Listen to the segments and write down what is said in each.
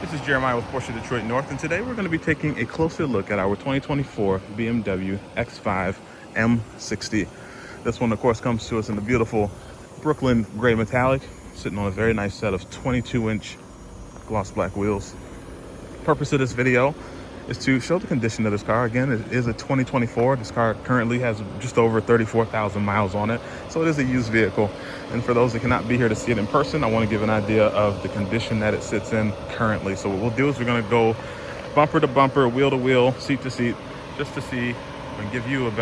This is Jeremiah with Porsche Detroit North, and today we're going to be taking a closer look at our 2024 BMW X5 M60. This one, of course, comes to us in the beautiful Brooklyn gray metallic, sitting on a very nice set of 22-inch gloss black wheels. Purpose of this video is to show the condition of this car. Again, it is a 2024. This car currently has just over 34,000 miles on it, so it is a used vehicle. And for those that cannot be here to see it in person, I want to give an idea of the condition that it sits in currently. So what we'll do is we're going to go bumper to bumper, wheel to wheel, seat to seat, just to see and give you a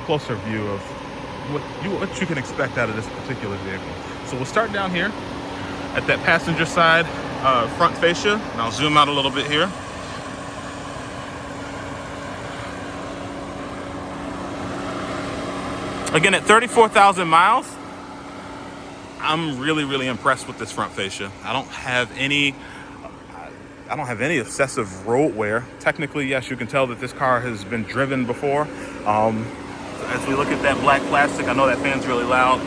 closer view of what you can expect out of this particular vehicle. So we'll start down here at that passenger side front fascia, and I'll zoom out a little bit here. Again, at 34,000 miles, I'm really impressed with this front fascia. I don't have any excessive road wear. Technically, yes, you can tell that this car has been driven before. As we look at that black plastic, I know that fan's really loud.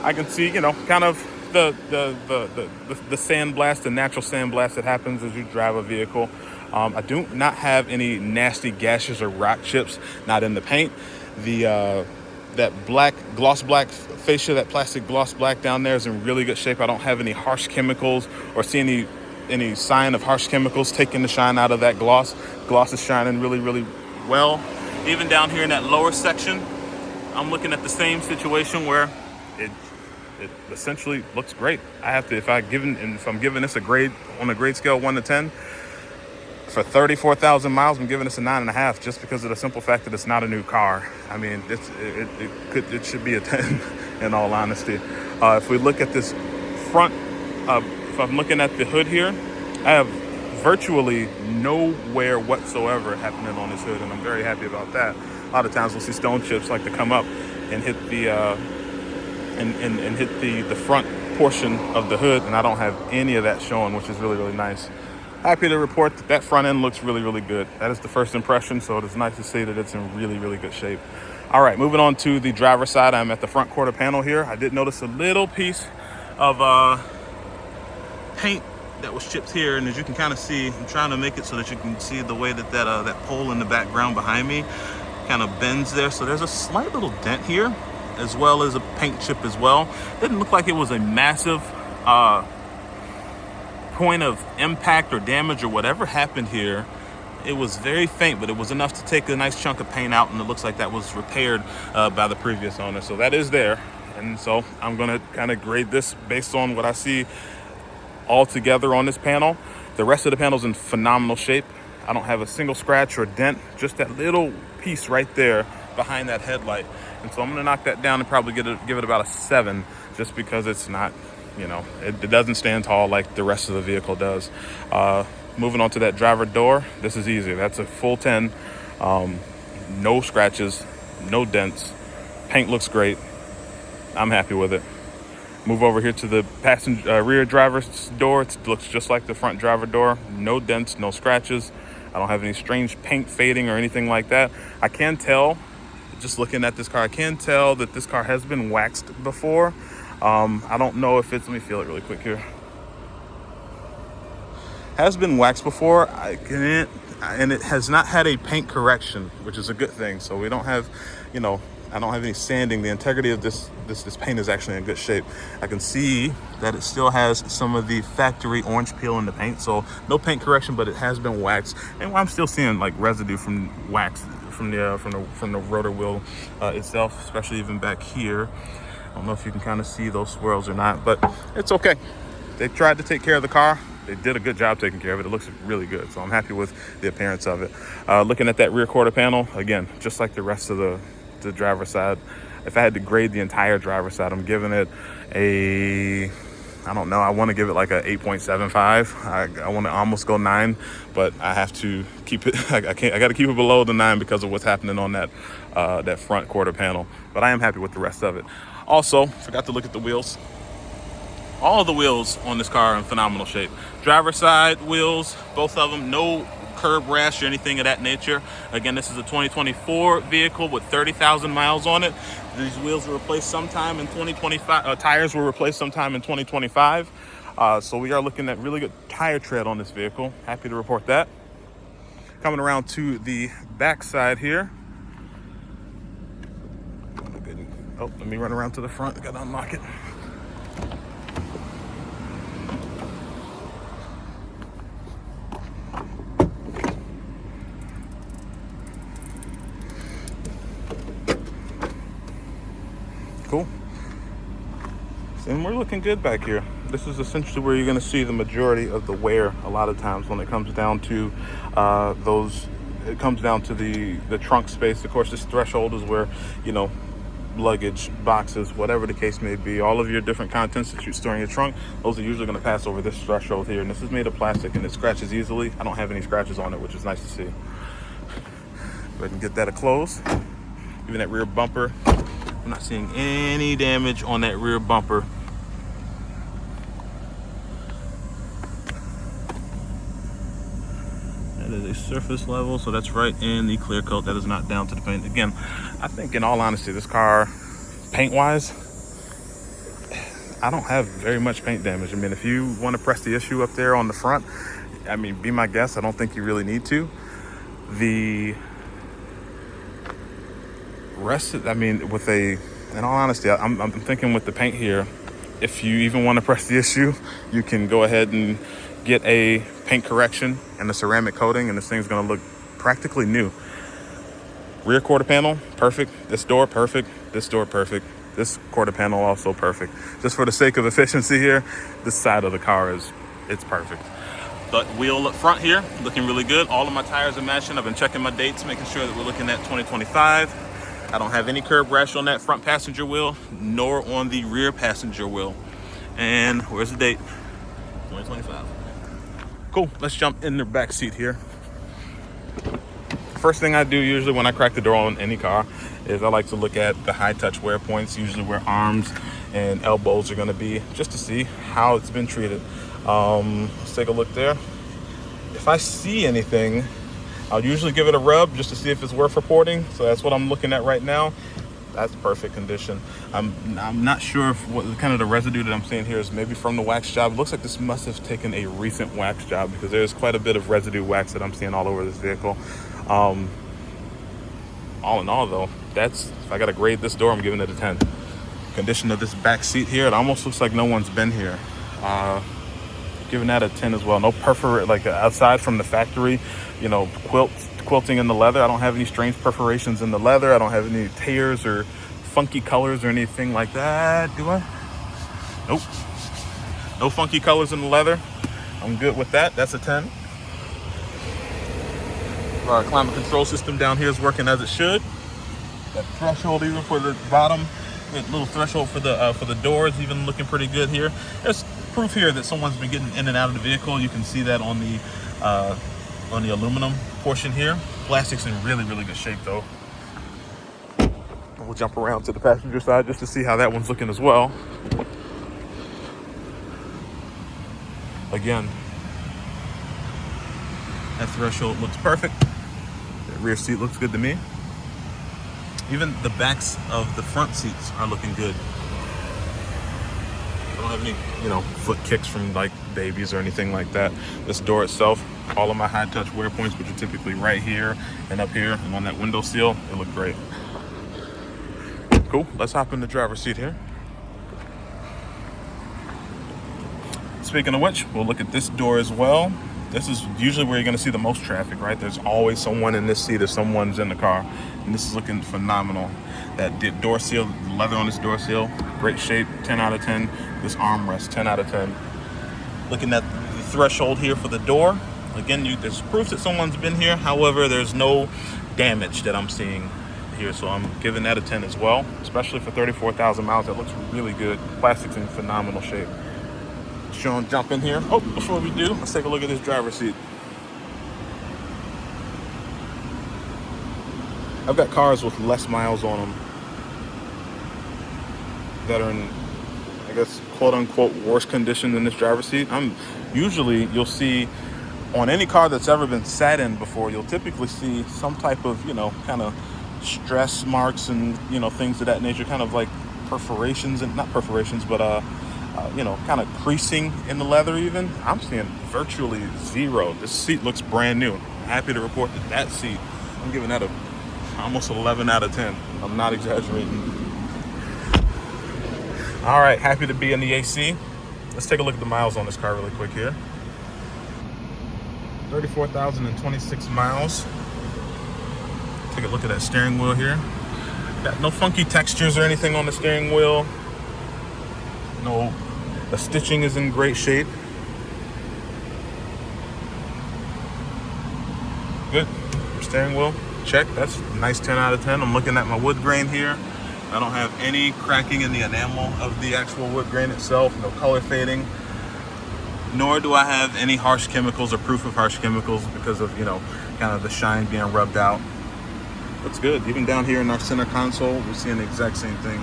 I can see, kind of the sandblast, the natural sandblast that happens as you drive a vehicle. I do not have any nasty gashes or rock chips, not in the paint. That black gloss black fascia, that plastic gloss black down there is in really good shape. I don't have any harsh chemicals or see any sign of harsh chemicals taking the shine out of that gloss. Gloss is shining really well. Even down here in that lower section, I'm looking at the same situation where it essentially looks great. I have to, if I'm giving this a grade on a grade scale 1 to 10, for 34,000 miles, I'm giving this a 9.5, just because of the simple fact that it's not a new car. I mean, it should be a 10, in all honesty. If we look at this front, if I'm looking at the hood here, I have virtually no wear whatsoever happening on this hood, and I'm very happy about that. A lot of times we'll see stone chips like to come up and hit the and hit the front portion of the hood, and I don't have any of that showing, which is really nice. Happy to report that front end looks really good. That is the first impression, so it is nice to see that it's in really good shape. All right, moving on to the driver's side. I'm at the front quarter panel here. I did notice a little piece of paint that was chipped here, and as you can kind of see, I'm trying to make it so that you can see the way that pole in the background behind me kind of bends there. So there's a slight little dent here, as well as a paint chip as well. Didn't look like it was a massive point of impact or damage or whatever happened here. It was very faint, but it was enough to take a nice chunk of paint out, and it looks like that was repaired by the previous owner. So that is there, and so I'm going to kind of grade this based on what I see all together on this panel. The rest of the panel's in phenomenal shape. I don't have a single scratch or dent, just that little piece right there behind that headlight. And so I'm going to knock that down and probably give it about a 7, just because it's not, it doesn't stand tall like the rest of the vehicle does. Moving on to that driver door, this is easy. That's a full 10. No scratches, no dents. Paint looks great. I'm happy with it. Move over here to the rear driver's door. It looks just like the front driver door. No dents, no scratches. I don't have any strange paint fading or anything like that. I can tell, just looking at this car, I can tell that this car has been waxed before. I don't know if it's, let me feel it really quick here. Has been waxed before, and it has not had a paint correction, which is a good thing. So we don't have, I don't have any sanding. The integrity of this paint is actually in good shape. I can see that it still has some of the factory orange peel in the paint, so no paint correction, but it has been waxed. And I'm still seeing like residue from wax from the rotor wheel itself, especially even back here. I don't know if you can kind of see those swirls or not, but it's okay. They tried to take care of the car. They did a good job taking care of it. It looks really good, so I'm happy with the appearance of it. Looking at that rear quarter panel, again, just like the rest of the driver's side. If I had to grade the entire driver's side, I'm giving it I don't know, I want to give it like a 8.75. I want to almost go 9, but I have to keep it, I got to keep it below the 9 because of what's happening on that front quarter panel. But I am happy with the rest of it. Also, forgot to look at the wheels. All of the wheels on this car are in phenomenal shape. Driver's side wheels, both of them, no curb rash or anything of that nature. Again, this is a 2024 vehicle with 30,000 miles on it. These wheels were replaced sometime in 2025. Tires were replaced sometime in 2025. So we are looking at really good tire tread on this vehicle. Happy to report that. Coming around to the back side here. Oh, let me run around to the front. I gotta unlock it. Cool. And we're looking good back here. This is essentially where you're going to see the majority of the wear a lot of times when it comes down to it comes down to the trunk space. Of course, this threshold is where, you know, luggage, boxes, whatever the case may be, all of your different contents that you store in your trunk, those are usually going to pass over this threshold here. And this is made of plastic and it scratches easily. I don't have any scratches on it, which is nice to see. Go ahead and get that a close. Even that rear bumper, I'm not seeing any damage on that rear bumper. That is a surface level, so that's right in the clear coat. That is not down to the paint. Again, I think in all honesty, this car, paint-wise, I don't have very much paint damage. I mean, if you want to press the issue up there on the front, I mean, be my guest. I don't think you really need to. The rest, I mean, in all honesty, I'm thinking with the paint here, if you even want to press the issue, you can go ahead and get a paint correction and a ceramic coating, and this thing's going to look practically new. Rear quarter panel, perfect. This door, perfect. This door, perfect. This quarter panel, also perfect. Just for the sake of efficiency here, this side of the car it's perfect. The wheel up front here, looking really good. All of my tires are matching. I've been checking my dates, making sure that we're looking at 2025. I don't have any curb rash on that front passenger wheel, nor on the rear passenger wheel. And where's the date? 2025. Cool, let's jump in the back seat here. First thing I do usually when I crack the door on any car is I like to look at the high touch wear points, usually where arms and elbows are gonna be, just to see how it's been treated. Let's take a look there. If I see anything, I'll usually give it a rub just to see if it's worth reporting. So that's what I'm looking at right now. That's perfect condition. I'm not sure if what kind of the residue that I'm seeing here is maybe from the wax job. It looks like this must have taken a recent wax job because there's quite a bit of residue wax that I'm seeing all over this vehicle. All in all though, if I gotta grade this door, I'm giving it a 10. Condition of this back seat here, it almost looks like no one's been here. Giving that a 10 as well. No like outside from the factory, you know, quilting in the leather. I don't have any strange perforations in the leather. I don't have any tears or funky colors or anything like that, do I? Nope. No funky colors in the leather. I'm good with that. That's a 10. Our climate control system down here is working as it should. That threshold even for the bottom, that little threshold for the doors even looking pretty good here. There's proof here that someone's been getting in and out of the vehicle. You can see that on the aluminum portion here. Plastic's in really, really good shape though. We'll jump around to the passenger side just to see how that one's looking as well. Again, that threshold looks perfect. The rear seat looks good to me. Even the backs of the front seats are looking good. I don't have any, foot kicks from like babies or anything like that. This door itself, all of my high touch wear points, which are typically right here and up here and on that window sill, they look great. Cool, let's hop in the driver's seat here. Speaking of which, we'll look at this door as well. This is usually where you're gonna see the most traffic, right? There's always someone in this seat if someone's in the car. And this is looking phenomenal. That door seal, the leather on this door seal, great shape, 10 out of 10. This armrest, 10 out of 10. Looking at the threshold here for the door. Again, there's proof that someone's been here. However, there's no damage that I'm seeing here. So I'm giving that a 10 as well, especially for 34,000 miles. That looks really good. Plastic's in phenomenal shape. Sean, jump in here. Oh, before we do, let's take a look at this driver's seat. I've got cars with less miles on them that are in, I guess, quote unquote, worse condition than this driver's seat. You'll see on any car that's ever been sat in before, you'll typically see some type of, kind of stress marks and, things of that nature, kind of like perforations, and not perforations, but you know, kind of creasing in the leather even. I'm seeing virtually zero. This seat looks brand new. Happy to report that that seat, I'm giving that a almost 11 out of 10. I'm not exaggerating. All right, happy to be in the AC. Let's take a look at the miles on this car really quick here. 34,026 miles. Take a look at that steering wheel here. Got no funky textures or anything on the steering wheel. No, the stitching is in great shape. Good. Steering wheel, check. That's a nice 10 out of 10. I'm looking at my wood grain here. I don't have any cracking in the enamel of the actual wood grain itself, no color fading. Nor do I have any harsh chemicals or proof of harsh chemicals because of, you know, kind of the shine being rubbed out. Looks good. Even down here in our center console, we're seeing the exact same thing.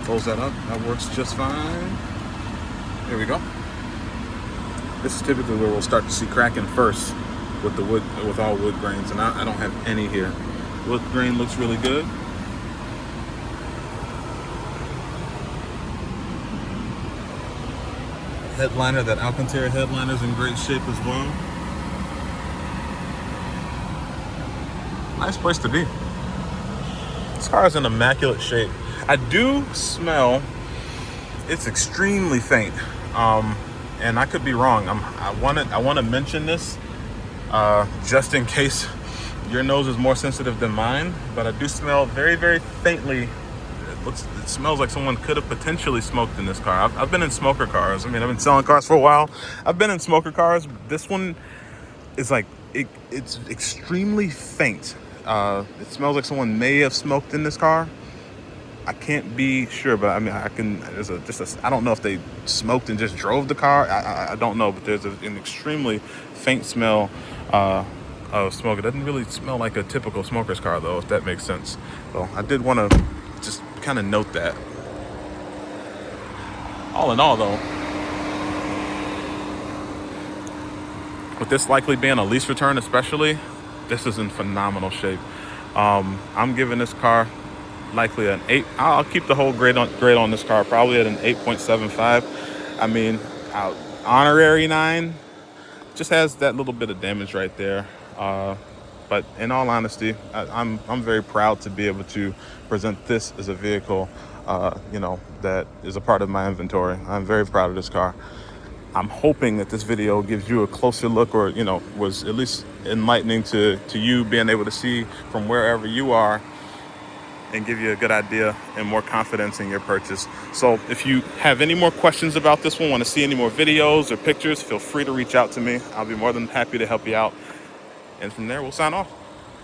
Close that up. That works just fine. There we go. This is typically where we'll start to see cracking first with the wood, with all wood grains, and I don't have any here. Wood grain looks really good. Headliner, that Alcantara headliner is in great shape as well. Nice place to be. This car is in immaculate shape. I do smell, it's extremely faint, and I could be wrong. I want to mention this just in case your nose is more sensitive than mine, but I do smell very, very faintly. It smells like someone could have potentially smoked in this car. I've been in smoker cars. I mean, I've been selling cars for a while. I've been in smoker cars. This one is like, it's extremely faint. It smells like someone may have smoked in this car. I can't be sure, but I mean, I don't know if they smoked and just drove the car. I don't know, but there's an extremely faint smell of smoke. It doesn't really smell like a typical smoker's car, though, if that makes sense. So I did want to just kind of note that. All in all, though, with this likely being a lease return especially, this is in phenomenal shape. I'm giving this car likely an 8. I'll keep the whole grade on this car probably at an 8.75. I mean, honorary 9 just has that little bit of damage right there. But in all honesty, I'm very proud to be able to present this as a vehicle, you know, that is a part of my inventory. I'm very proud of this car. I'm hoping that this video gives you a closer look, or, you know, was at least enlightening to you, being able to see from wherever you are and give you a good idea and more confidence in your purchase. So if you have any more questions about this one, want to see any more videos or pictures, feel free to reach out to me. I'll be more than happy to help you out. And from there, we'll sign off.